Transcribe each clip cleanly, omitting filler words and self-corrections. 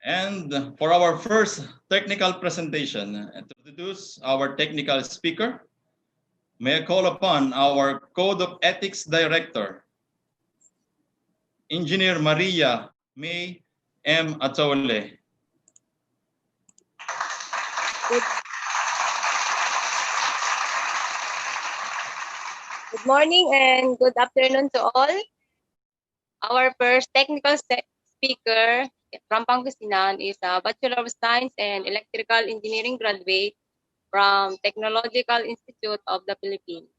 And for our first technical presentation, to introduce our technical speaker, may I call upon our Code of Ethics Director, Engineer Maria May M. Atole. Good morning and good afternoon to all. Our first technical speaker from Pangasinan is a Bachelor of Science and Electrical Engineering graduate from Technological Institute of the Philippines.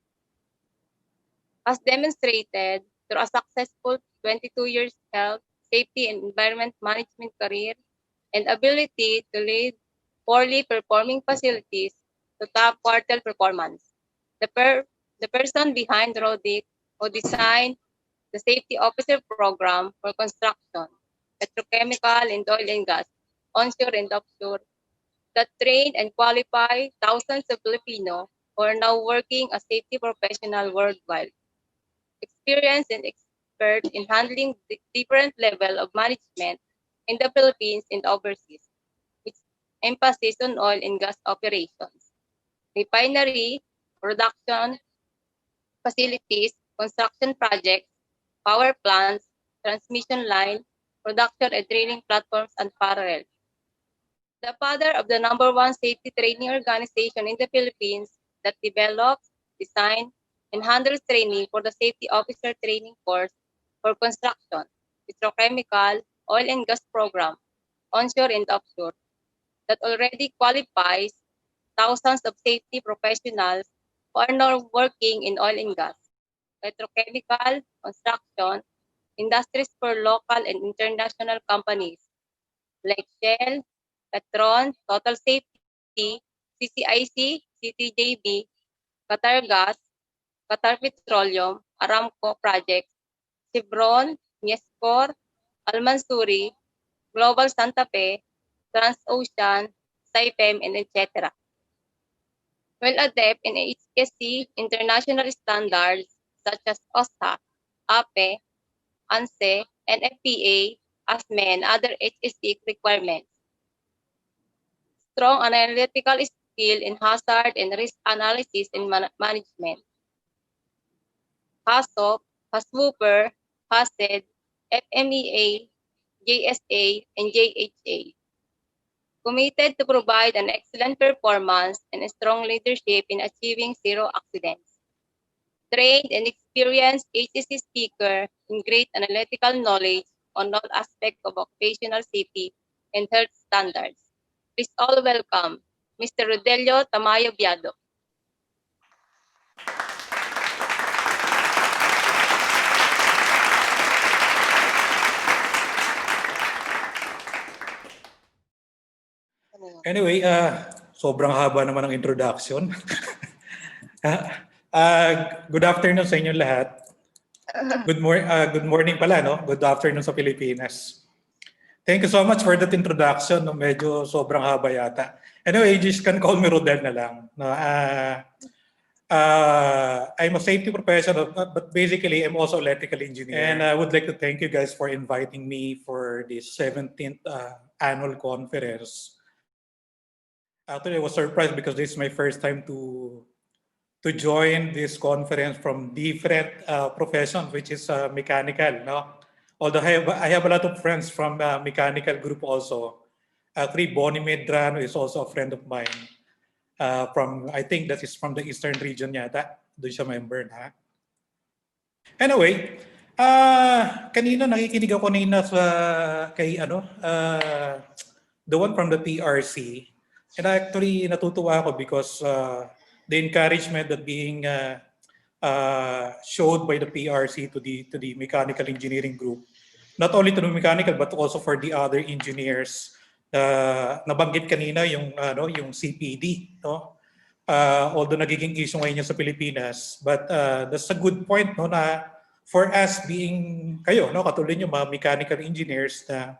Has demonstrated through a successful 22 years health, safety, and environment management career and ability to lead poorly performing facilities to top quartile performance. The person behind Rodic, who designed the Safety Officer Program for construction, petrochemical and oil and gas, onshore and offshore, that trained and qualified thousands of Filipinos who are now working as safety professionals worldwide. Experienced and expert in handling the different level of management in the Philippines and overseas, with emphasis on oil and gas operations, refinery, production, facilities, construction projects, power plants, transmission line, production and training platforms, and parallel. The father of the #1 safety training organization in the Philippines that develops, designs, and handles training for the Safety Officer Training Course for construction, petrochemical, oil and gas program, onshore and offshore, that already qualifies thousands of safety professionals who are now working in oil and gas, petrochemical, construction, industries for local and international companies like Shell, Petron, Total Safety, CCIC, CTJB, Qatar Gas, Qatar Petroleum, Aramco Projects, Chevron, Miescor, Al-Mansuri, Global Santa Fe, Transocean, Saipem, and etc. Well adept in HSC international standards such as OSHA, APE, ANSE, and FPA, ASME, and other HSC requirements. Strong analytical skill in hazard and risk analysis and management. HASOP, HASWOOPER, HASED, FMEA, JSA, and JHA. Committed to provide an excellent performance and a strong leadership in achieving zero accidents. Trained and experienced HSC speaker in great analytical knowledge on all aspects of occupational safety and health standards. Please all welcome Mr. Rodelio Tamayo Biado. Anyway, sobrang haba naman ng introduction. Good afternoon sa inyo lahat. Good morning pala, no? Good afternoon sa Pilipinas. Thank you so much for that introduction. No? Medyo sobrang haba yata. Anyway, you just can call me Rodel na lang. No? I'm a safety professional, but basically I'm also electrical engineer. And I would like to thank you guys for inviting me for this 17th annual conference. Actually, I was surprised because this is my first time to join this conference from different professions, which is mechanical. No? Although I have a lot of friends from mechanical group also. Actually, Bonnie Medrano is also a friend of mine. I think that is from the Eastern region yata. Doon siya member na. Anyway, kanina nakikinig ako kanina kay the one from the PRC. And actually natutuwa ako because the encouragement that being showed by the PRC to the mechanical engineering group, not only to the mechanical but also for the other engineers. Nabanggit kanina yung CPD, no? Although nagiging issue ngayon sa Pilipinas, but that's a good point, no, na for us being kayo, no, katulad niyo mga mechanical engineers, na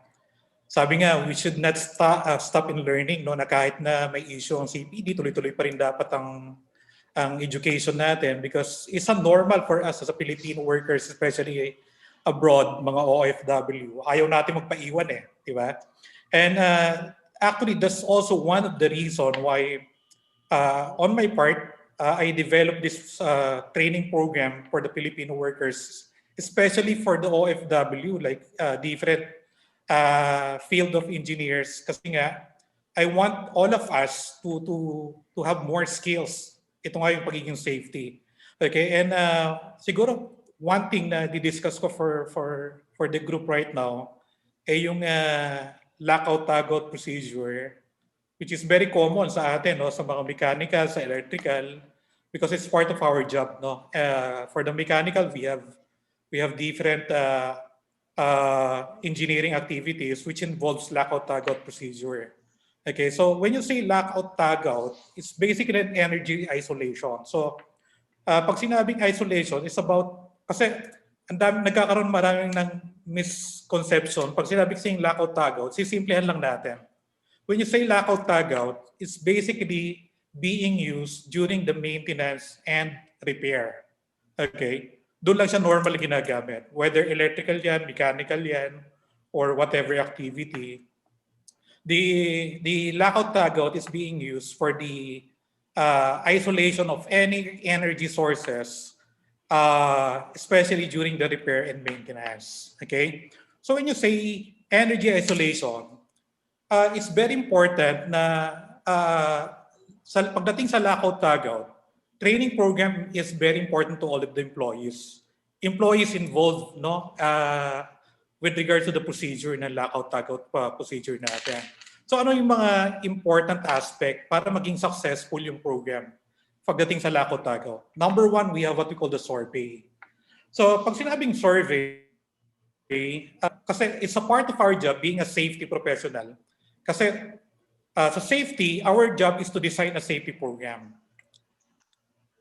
sabi nga we should not stop in learning, no, na kahit na may issue ang CPD, tuloy-tuloy pa rin dapat ang education natin, because it's a normal for us as a Filipino workers, especially abroad, mga OFW. Ayaw natin magpaiwan di ba? And actually, that's also one of the reasons why, on my part, I developed this training program for the Filipino workers, especially for the OFW, like different field of engineers. Kasi nga, I want all of us to have more skills. Ito nga yung pagiging safety. Okay, and siguro one thing na di-discuss ko for the group right now ay yung lockout-tagout procedure, which is very common sa atin, no, sa mga mechanical, sa electrical, because it's part of our job, no. For the mechanical, we have different engineering activities which involves lockout-tagout procedure. Okay, so when you say lockout-tagout, it's basically an energy isolation. So pag sinabing isolation, it's about, kasi nagkakaroon maraming ng misconception. Pag sinabing lockout-tagout, sisimplihan lang natin. When you say lockout-tagout, it's basically being used during the maintenance and repair. Okay? Doon lang siya normally ginagamit. Whether electrical yan, mechanical yan, or whatever activity. The lockout-tagout is being used for the isolation of any energy sources, especially during the repair and maintenance. Okay? So when you say energy isolation, it's very important na pagdating sa lockout-tagout, training program is very important to all of the employees. Employees involved, no, with regards to the procedure ng lockout-tagout procedure natin. So ano yung mga important aspect para maging successful yung program pagdating sa lockout-tagout? Number one, we have what we call the survey. So pag sinabing survey, kasi it's a part of our job being a safety professional. Kasi sa safety, our job is to design a safety program.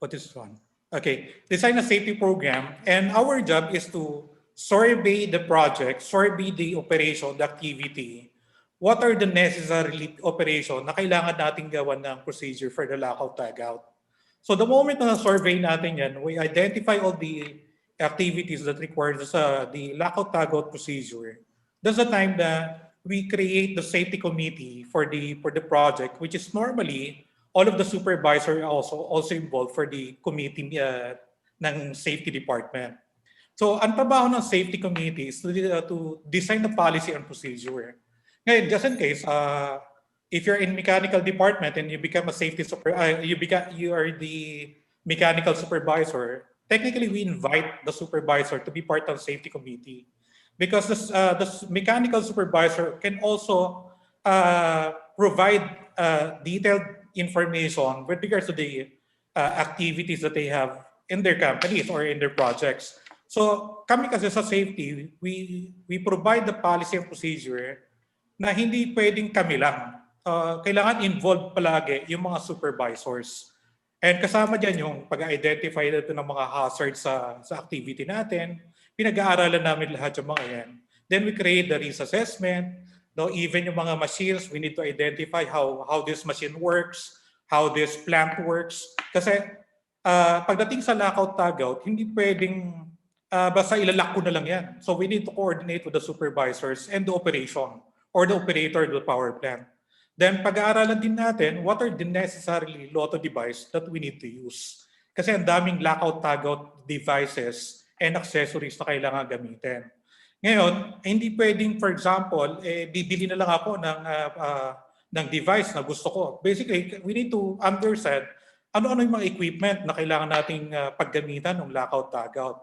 What is this one? Okay, design a safety program, and our job is to survey the project, survey the operation, the activity. What are the necessary operation na kailangan natin gawan ng procedure for the lockout-tagout? So the moment na survey natin yan, we identify all the activities that require the lockout-tagout procedure. That's the time that we create the safety committee for the project, which is normally all of the supervisors are also involved for the committee ng safety department. So ang trabaho ng safety committee is to design the policy and procedure. Ngayon, just in case, if you're in mechanical department and you become a safety you are the mechanical supervisor, technically we invite the supervisor to be part of the safety committee, because the mechanical supervisor can also provide detailed information with regards to the activities that they have in their companies or in their projects. So kami kasi sa safety, we provide the policy and procedure na hindi pwedeng kami lang. Kailangan involved palagi yung mga supervisors. And kasama dyan yung pag-identify natin ng mga hazards sa activity natin. Pinag-aaralan namin lahat yung mga yan. Then we create the risk assessment. No, even yung mga machines, we need to identify how this machine works, how this plant works. Kasi pagdating sa lockout-tagout, hindi pwedeng basta ilalak ko na lang yan. So we need to coordinate with the supervisors and the operation or the operator of the power plant. Then pag-aaralan din natin what are the necessary lotto device that we need to use. Kasi ang daming lockout-tagout devices and accessories na kailangan gamitin. Ngayon, hindi pwedeng, for example, bibili na lang ako ng device na gusto ko. Basically, we need to understand ano-ano yung mga equipment na kailangan nating paggamitan ng lockout-tagout.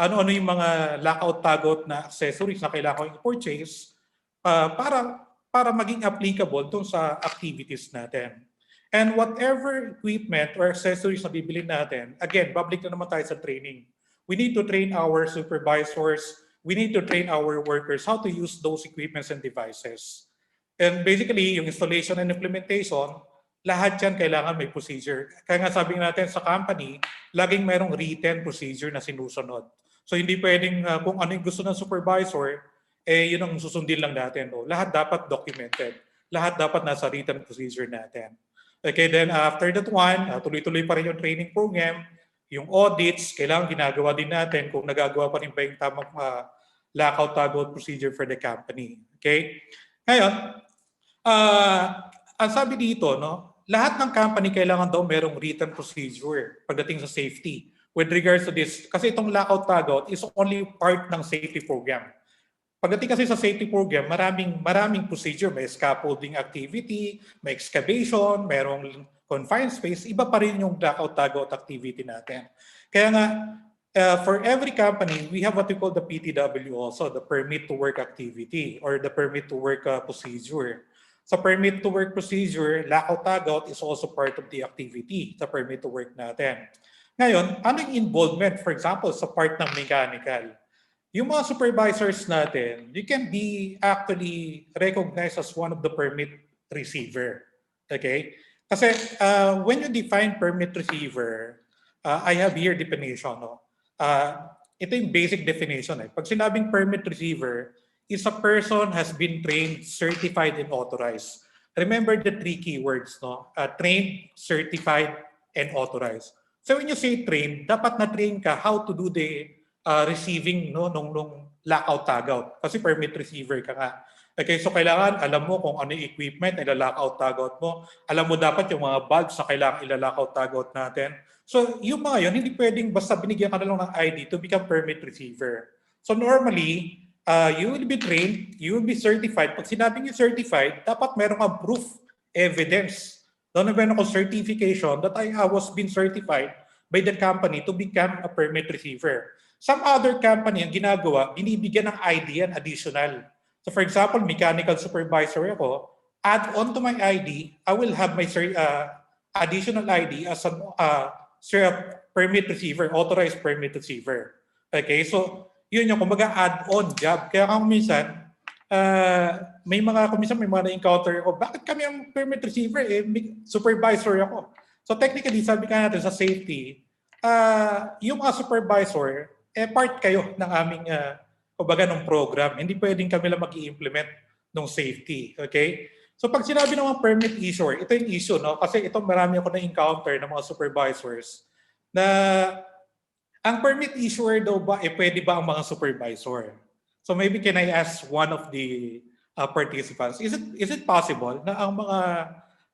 Ano-ano yung mga lockout-tagout na accessories na kailangan ko i-purchase para maging applicable dun sa activities natin. And whatever equipment or accessories na bibili natin, again, babalik na naman tayo sa training. We need to train our supervisors, we need to train our workers how to use those equipments and devices. And basically, yung installation and implementation, lahat yan kailangan may procedure. Kaya nga sabi natin sa company, laging merong written procedure na sinusunod. So hindi pwedeng kung ano yung gusto ng supervisor, yun ang susundin lang natin. No? Lahat dapat documented. Lahat dapat nasa written procedure natin. Okay, then after that one, tuloy-tuloy pa rin yung training program. Yung audits, kailangan ginagawa din natin kung nagagawa pa rin ba yung tamang lockout-tagout procedure for the company. Okay? Ngayon, Ang sabi dito, no, lahat ng company kailangan daw merong written procedure pagdating sa safety. With regards to this, kasi itong lockout-tagout is only part ng safety program. Pagdating kasi sa safety program, maraming procedure. May scaffolding activity, may excavation, merong confined space. Iba pa rin yung lockout-tagout activity natin. Kaya nga, for every company, we have what we call the PTW also, the permit to work activity or the permit to work procedure. Sa permit to work procedure, lockout-tagout is also part of the activity, sa permit to work natin. Ngayon, anong involvement, for example, sa part ng mechanical? Yung mga supervisors natin, you can be actually recognized as one of the permit receiver. Okay? Kasi when you define permit receiver, I have here definition. No? Ito yung basic definition. Pag sinabing permit receiver, is a person has been trained, certified, and authorized. Remember the three keywords, no? Trained, certified, and authorized. So when you say trained, dapat na-train ka how to do the receiving no nung lockout-tagout. Kasi permit receiver ka nga. Okay, so kailangan alam mo kung ano yung equipment na ila-lockout-tagout mo. Alam mo dapat yung mga valves na kailangan ila-lockout-tagout natin. So yung mga yun, hindi pwedeng basta binigyan ka na lang ng ID to become permit receiver. So normally, you will be trained, you will be certified. Pag sinabing yung certified, dapat meron kang proof, evidence. Doon na meron akong certification that I was been certified by the company to become a permit receiver. Some other company ang ginagawa, binibigyan ng ID yan additional. So for example, mechanical supervisor ako, add on to my ID, I will have my additional ID as a permit receiver, authorized permit receiver. Okay, so yun yung kumbaga add-on job. Kaya kung minsan, may mga na-encounter ako, bakit kami ang permit receiver? Supervisor ako. So technically, sabi ka natin sa safety, yung mga supervisor, part kayo ng aming kumbaga ng program. Hindi pwedeng kami lang mag-i-implement ng safety. Okay? So pag sinabi ng mga permit issuer, ito yung issue, no? Kasi ito marami ako na-encounter ng mga supervisors na ang permit issuer daw ba, pwede ba ang mga supervisor? So maybe can I ask one of the participants, is it possible na ang mga,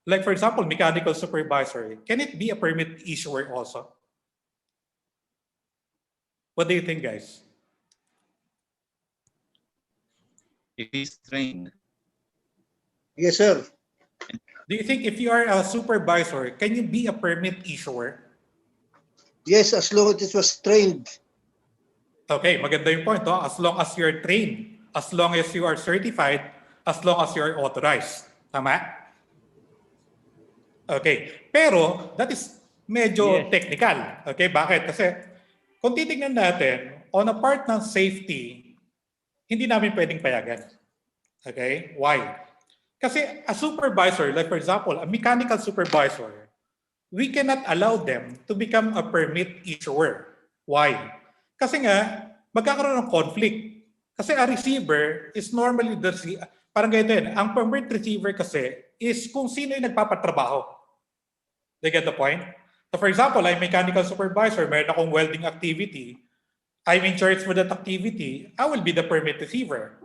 like for example, mechanical supervisor, can it be a permit issuer also? What do you think, guys? If he's trained. Yes, sir. Do you think if you are a supervisor, can you be a permit issuer? Yes, as long as it was trained. Okay, maganda yung point. No? As long as you're trained, as long as you are certified, as long as you are authorized. Tama? Okay. Pero, that is medyo technical. Okay, bakit? Kasi kung titignan natin, on a part ng safety, hindi namin pwedeng payagan. Okay? Why? Kasi a supervisor, like for example, a mechanical supervisor, we cannot allow them to become a permit issuer. Why? Kasi nga, magkakaroon ng conflict. Kasi a receiver is normally parang ganito yun, ang permit receiver kasi is kung sino yung nagpapatrabaho. Do you get the point? So for example, I'm mechanical supervisor, meron akong welding activity, I'm in charge for that activity, I will be the permit receiver.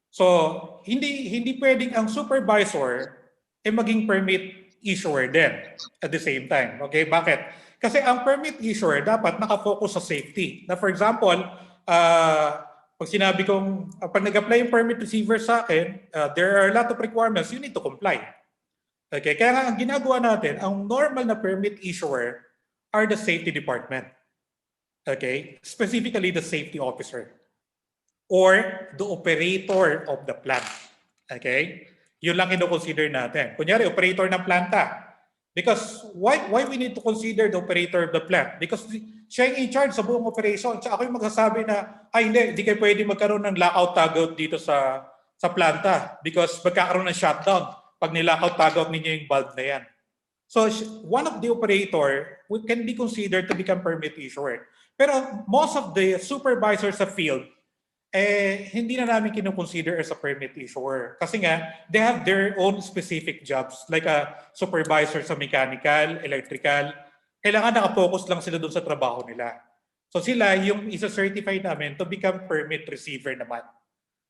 So, hindi pwedeng ang supervisor maging permit issuer din at the same time. Okay, bakit? Kasi ang permit issuer dapat nakafocus sa safety. Na for example, pag sinabi kong, pag nag-apply yung permit receiver sa akin, there are a lot of requirements, you need to comply. Okay, kaya nga ang ginagawa natin, ang normal na permit issuer are the safety department. Okay, specifically the safety officer or the operator of the plant. Okay? Yun lang ino-consider natin. Kunyari, operator ng planta. Because why we need to consider the operator of the plant? Because siya yung in charge sa buong operation. So ako yung magsasabi na, hindi kayo pwede magkaroon ng lockout-tagout dito sa planta because magkakaroon ng shutdown pag nilockout-tagout ninyo yung valve na yan. So one of the operator can be considered to become permit issuer. Pero most of the supervisors sa field, hindi na namin kinoconsider as a permit issuer. Kasi nga, they have their own specific jobs. Like a supervisor sa mechanical, electrical. Kailangan nakafocus lang sila doon sa trabaho nila. So sila yung isa-certify namin to become permit receiver naman.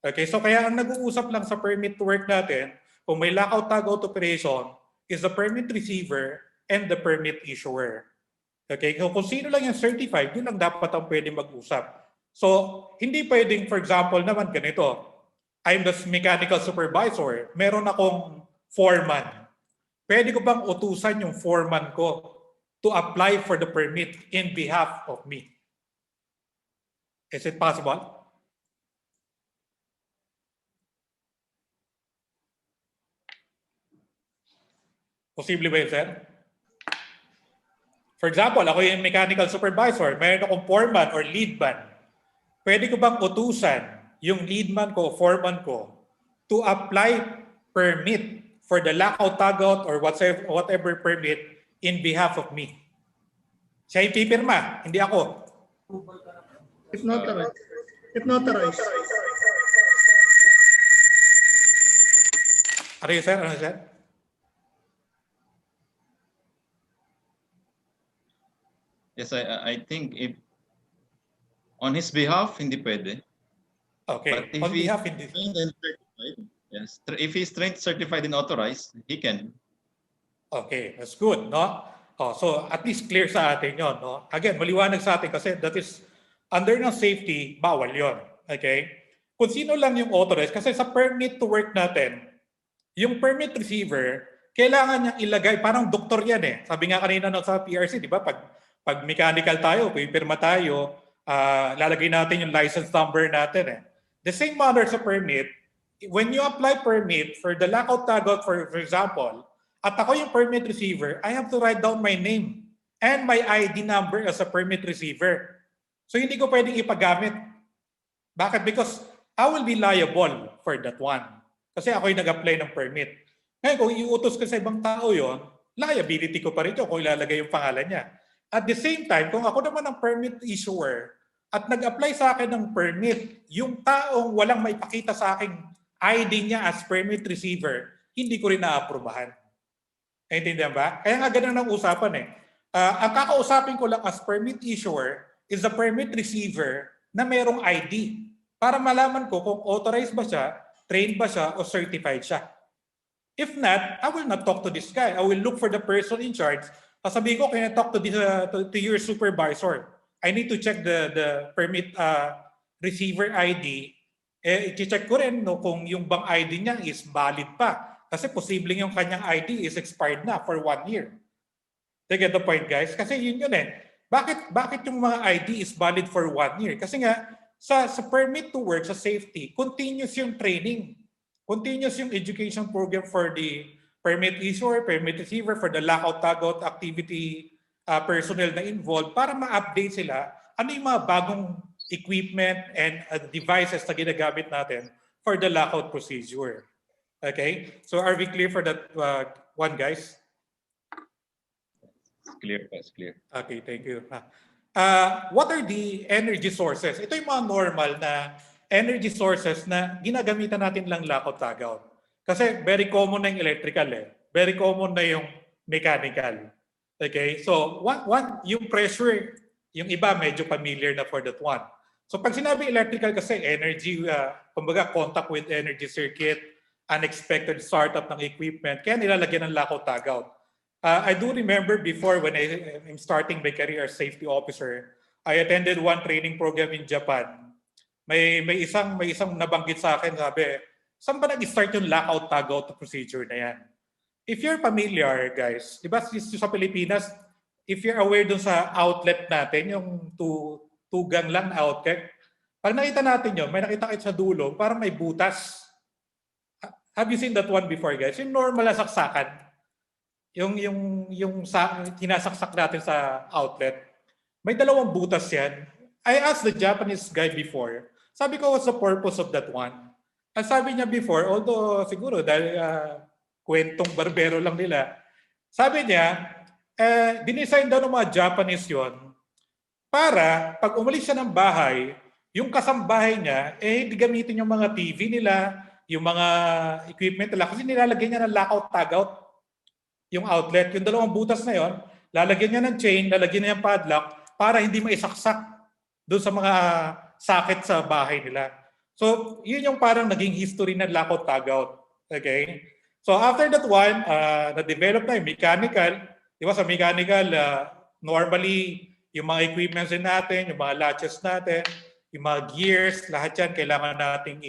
Okay, so kaya ang nag-uusap lang sa permit to work natin, kung may lockout tagout operation is the permit receiver and the permit issuer. Okay, so kung sino lang yung certified, yun lang dapat ang pwede mag-usap. So, hindi pwedeng, for example naman ganito, I'm the mechanical supervisor, meron akong foreman. Pwede ko bang utusan yung foreman ko to apply for the permit in behalf of me? Is it possible? Posible ba yun, sir? For example, ako yung mechanical supervisor, meron akong foreman or leadman. Pwede ko bang utusan yung leadman ko o foreman ko to apply permit for the lockout, tagout, or whatever permit in behalf of me? Siya yung pipirma, hindi ako. If notarized. If notarized. Ano yun, sir? Ano yun, sir? Yes, I think if on his behalf, hindi pwede. Okay. But if On he's behalf, hindi. trained and certified, yes, if he's trained, certified, and authorized, he can. Okay, that's good, no? Oh, so at least clear sa atin yon, no? Again, maliwanag sa atin kasi that is under ng safety, bawal yon. Okay? Kung sino lang yung authorized, kasi sa permit to work natin, yung permit receiver, kailangan niyang ilagay, parang doktor yan eh. Sabi nga kanina no, sa PRC, di ba? Pag mechanical tayo, pipirma tayo, lalagay natin yung license number natin eh. The same manner sa permit, when you apply permit for the lockout tagout, for example, at ako yung permit receiver, I have to write down my name and my ID number as a permit receiver. So hindi ko pwedeng ipagamit. Bakit? Because I will be liable for that one. Kasi ako yung nag-apply ng permit. Ngayon, kung iutos ko sa ibang tao yon, liability ko pa rin kung ilalagay yung pangalan niya. At the same time, kung ako naman ang permit issuer at nag-apply sa akin ng permit, yung taong walang maipakita sa akin ID niya as permit receiver, hindi ko rin naaprubahan. Naintindihan ba? Kaya nga ganun ang usapan eh. Ang kakausapin ko lang as permit issuer is the permit receiver na merong ID para malaman ko kung authorized ba siya, trained ba siya, o certified siya. If not, I will not talk to this guy. I will look for the person in charge. Sabihin ko, can I talk to your supervisor? I need to check the permit receiver ID. I-check ko rin no, kung yung bang ID niya is valid pa. Kasi posibleng yung kanyang ID is expired na for 1 year. You get the point, guys? Kasi yun eh. Bakit yung mga ID is valid for 1 year? Kasi nga, sa permit to work, sa safety, continuous yung training. Continuous yung education program for the permit issuer, permit receiver, for the lockout, tagout activity personnel na involved para ma-update sila ano yung mga bagong equipment and devices na ginagamit natin for the lockout procedure. Okay? So are we clear for that one, guys? It's clear, it's clear. Okay, thank you. What are the energy sources? Ito yung mga normal na energy sources na ginagamitan natin lang lockout tagout. Kasi very common na yung electrical eh. Very common na yung mechanical. Okay? So, yung pressure, yung iba medyo familiar na for that one. So, pag sinabi electrical kasi energy, kumbaga contact with energy circuit, unexpected startup ng equipment, kaya nilalagyan ng lockout tagout. I do remember before when I'm starting my career as safety officer, I attended one training program in Japan. May isang nabanggit sa akin, sabi, saan ba nag-start yung lockout tagout procedure na yan? If you're familiar, guys, di ba sa Pilipinas, if you're aware dun sa outlet natin, yung tugang lang na outlet, pag nakita natin yun, may nakita kayo sa dulo, parang may butas. Have you seen that one before, guys? Yung normal na saksakan. Yung hinasaksak natin sa outlet. May dalawang butas yan. I asked the Japanese guy before, sabi ko, what's the purpose of that one? Ang sabi niya before, although siguro dahil kwentong barbero lang nila, sabi niya, dinesign daw ng mga Japanese yon para pag umalis siya ng bahay, yung kasambahay niya, hindi gamitin yung mga TV nila, yung mga equipment nila, kasi nilalagyan niya ng lockout tagout yung outlet. Yung dalawang butas na yon, lalagyan niya ng chain, lalagyan niya ng padlock para hindi maisaksak doon sa mga socket sa bahay nila. So, yun yung parang naging history ng lockout tagout. Okay? So after that one, na-develop na yung mechanical. Di ba sa mechanical, normally yung mga equipments din natin, yung mga latches natin, yung mga gears, lahat yan kailangan nating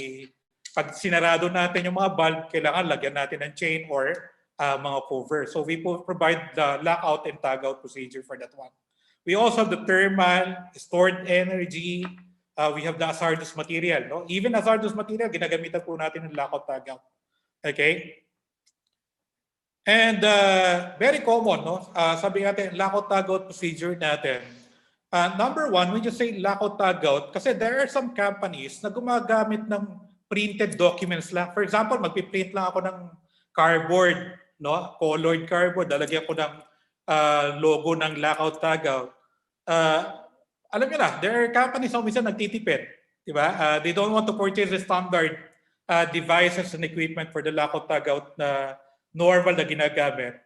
pag sinarado natin yung mga valve, kailangan lagyan natin ng chain or mga cover. So we provide the lockout and tagout procedure for that one. We also have the thermal, stored energy, we have the hazardous material. No? Even hazardous material, ginagamitan po natin ng lockout tagout. Okay? And very common, no? Sabi natin, lockout tagout procedure natin. Number one, when you say lockout tagout, kasi there are some companies na gumagamit ng printed documents lang. For example, magpiprint lang ako ng cardboard, no? Colored cardboard, lalagyan ko ng logo ng lockout tagout. Alam niyo na, there are companies na minsan nagtitipid, di ba? They don't want to purchase the standard devices and equipment for the lockout tagout na normal na ginagamit.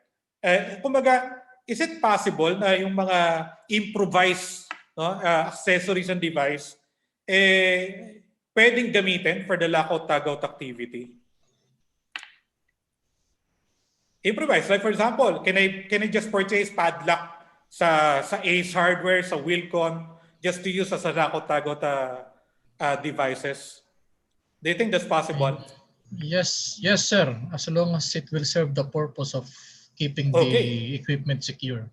Kumbaga, is it possible na yung mga improvised accessories and device pwedeng gamitin for the lockout tagout activity? Improvise. Like for example, can I just purchase padlock sa Ace Hardware, sa Wilcon, just to use as a lockout tagout devices? Do you think that's possible? Yes, sir. As long as it will serve the purpose of keeping the equipment secure.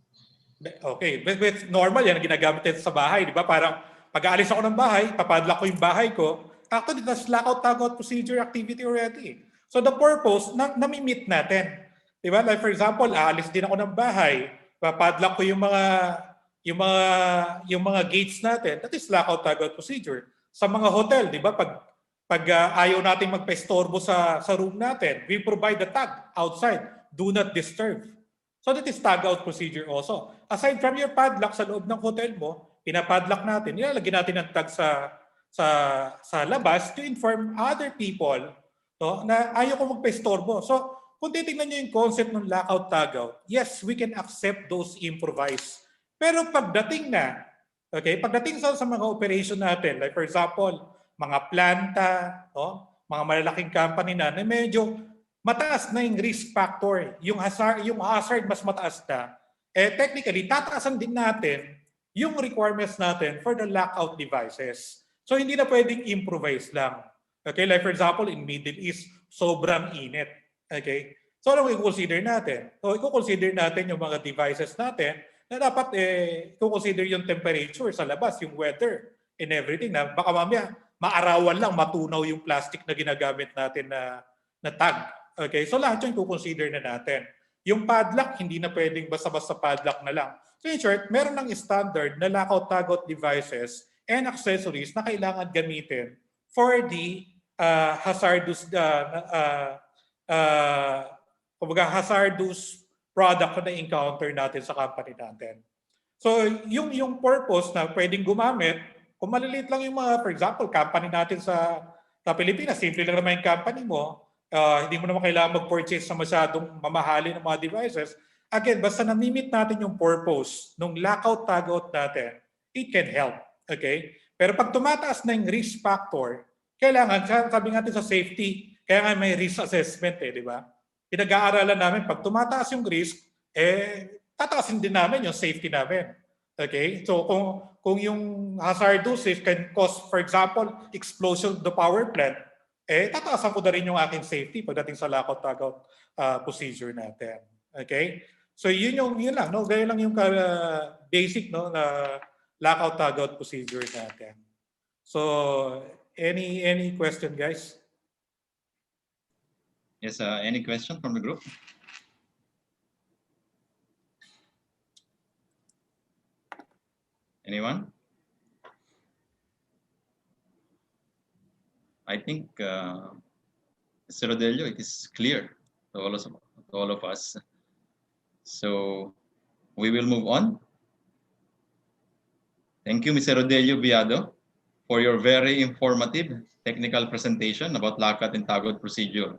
Okay, but normal yan ang ginagamit natin sa bahay, di ba? Parang pag-aalis ako ng bahay, papadlock ko yung bahay ko. Actually, that's lockout tagout procedure activity already. So the purpose, nami-meet natin. Di ba? Like for example, aalis din ako ng bahay, papadlock ko yung mga gates natin. That is lockout tagout procedure. Sa mga hotel, di ba? Pag ayaw natin magpa-istorbo sa room natin, we provide the tag outside, do not disturb. So that is tag-out procedure also. Aside from your padlock sa loob ng hotel mo, pinapadlock natin, nilalagyan natin ng tag sa labas to inform other people, no, na ayaw ko magpa-istorbo. So kung titignan nyo yung concept ng lockout tagout, yes, we can accept those improvised. Pero pagdating sa mga operation natin, like for example, mga planta, no? Mga malalaking company na medyo mataas na yung risk factor, yung hazard mas mataas na, technically, tataasan din natin yung requirements natin for the lockout devices. So hindi na pwedeng improvise lang. Okay, like for example, in Middle East, sobrang init. Okay, so ano i-consider natin? So i-consider natin yung mga devices natin na dapat i-consider yung temperature sa labas, yung weather and everything, na baka mamaya maarawan lang, matunaw yung plastic na ginagamit natin na tag. Okay, so lahat yun i-consider na natin. Yung padlock, hindi na pwedeng basta-basta padlock na lang. So in short, meron ng standard na lockout tagout devices and accessories na kailangan gamitin for the hazardous product na encounter natin sa company natin. So yung purpose na pwedeng gumamit, kung maliliit lang yung mga, for example, company natin sa Pilipinas, simple lang naman yung company mo, hindi mo naman kailangan mag-purchase sa masyadong mamahalin ng mga devices. Again, basta na-meet natin yung purpose ng lockout tagout natin, it can help. Okay? Pero pag tumataas na yung risk factor, kailangan, sabi natin sa safety, kaya nga may risk assessment, di ba? Pinag-aaralan namin, pag tumataas yung risk, tataasin din namin yung safety namin. Okay? So kung yung hazardous can cause, for example, explosion of the power plant, tataasan ko na rin yung aking safety pagdating sa lockout tagout procedure natin. Okay? So yun lang, no? Ganyan lang yung basic, no, na lockout tagout procedure natin. So any question, guys? Yes, any question from the group? Anyone? I think, Mr. Rodelio, it is clear to all of us. So we will move on. Thank you, Mr. Rodelio Biado, for your very informative technical presentation about lockout and tagout procedure.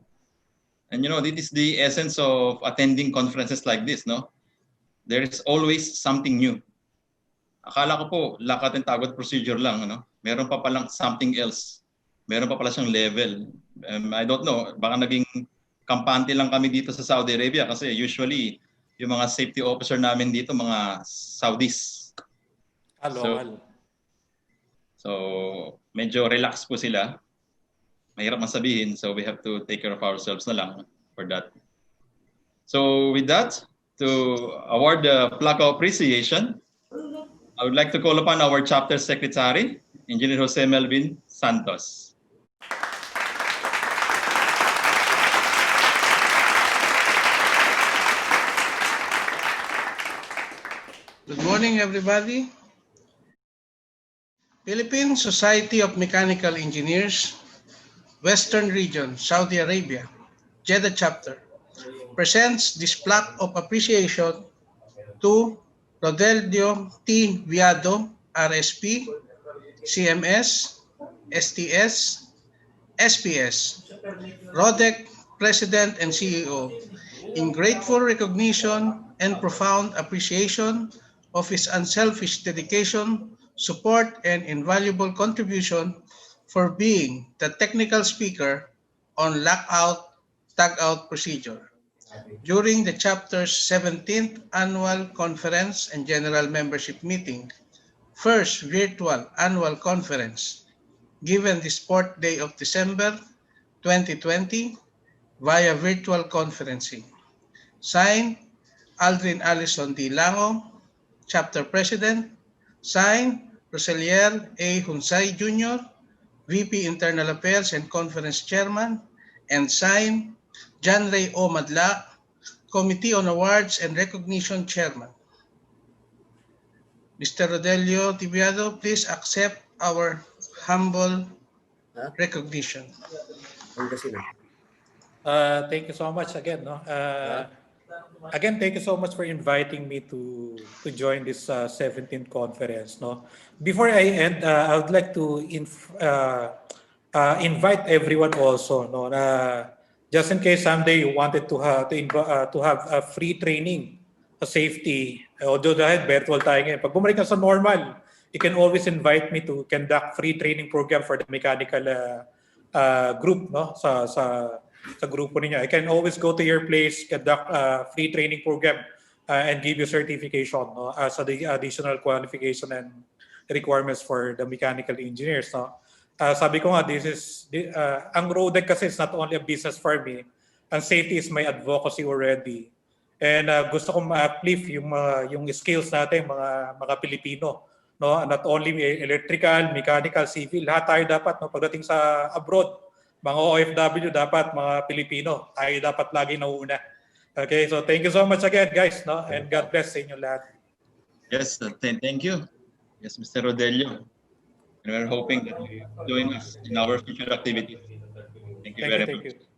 And this is the essence of attending conferences like this, no? There is always something new. Akala ko po, lockout and tagout procedure lang, no? Meron pa palang something else. Meron pa pala siyang level. I don't know, baka naging kampante lang kami dito sa Saudi Arabia kasi usually yung mga safety officer namin dito mga Saudis. So medyo relax po sila. Mahirap masabihin, so we have to take care of ourselves na lang for that. So with that, to award the plaque of appreciation, I would like to call upon our chapter secretary, Engineer Jose Melvin Santos. Good morning, everybody. Philippine Society of Mechanical Engineers, Western Region, Saudi Arabia, Jeddah Chapter, presents this plaque of appreciation to Rodelio T. Viado, RSP, CMS, STS, SPS, RODEC President and CEO, in grateful recognition and profound appreciation of his unselfish dedication, support, and invaluable contribution for being the technical speaker on lockout tagout procedure during the chapter's 17th annual conference and general membership meeting, first virtual annual conference, given this 4th day of December 2020 via virtual conferencing. Signed, Aldrin Allison D. Lango, Chapter President. Signed, Roselier A. Hunsay Jr., VP Internal Affairs and Conference Chairman. And signed, John Ray O. Madla, Committee on Awards and Recognition Chairman. Mr. Rodelio Tibiado, please accept our humble recognition. Thank you so much again. Again, thank you so much for inviting me to join this 17th conference. Before I end, I would like to invite everyone also. Just in case someday you wanted to have a free training, a safety, although dahil virtual tayo ngayon, pag bumalik ka sa normal, you can always invite me to conduct free training program for the mechanical group, sa grupo ninyo. I can always go to your place, conduct a free training program and give you certification as the additional qualification and requirements for the mechanical engineers. Sabi ko nga, ang RODEC kasi is not only a business for me, and safety is my advocacy already. And gusto kong ma-uplift yung skills natin, mga Pilipino. Not only electrical, mechanical, civil, lahat tayo dapat pagdating sa abroad, mga OFW dapat, mga Pilipino, tayo dapat lagi nauna. Okay, so thank you so much again, guys, and God bless sa inyo lahat. Yes, thank you. Yes, Mr. Rodelio. And we're hoping that you join us in our future activities. Thank you very much. Thank you.